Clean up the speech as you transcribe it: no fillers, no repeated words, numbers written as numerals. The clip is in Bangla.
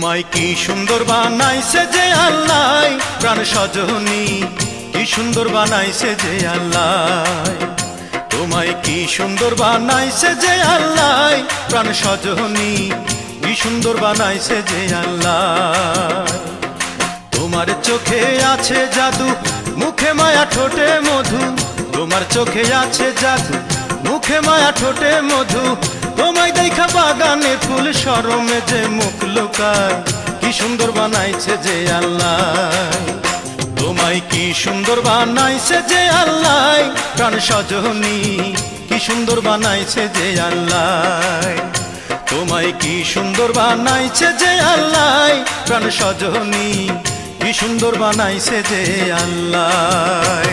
তোমায় কি সুন্দর বানাইছে যে আল্লাহ, প্রাণ সজনী কি সুন্দর বানাইছে যে আল্লাহ। তোমায় কি সুন্দর বানাইছে যে আল্লাহ, প্রাণ সজনী কি সুন্দর বানাইছে যে আল্লাহ। তোমার চোখে আছে জাদু, মুখে মায়া ঠোঁটে মধু। তোমার চোখে আছে জাদু, মুখে মায়া ঠোঁটে মধু। তোমায় দেখা বাগানে ফুল শরমে যে মুখ লুকায়, কি সুন্দর বানাইছে যে আল্লাহ। তোমায় কি সুন্দর বানাইছে যে আল্লাহ, প্রাণ সজনী কি সুন্দর বানাইছে যে আল্লাহ। তোমায় কি সুন্দর বানাইছে যে আল্লাহ, প্রাণ সজনী কি সুন্দর বানাইছে যে আল্লাহ।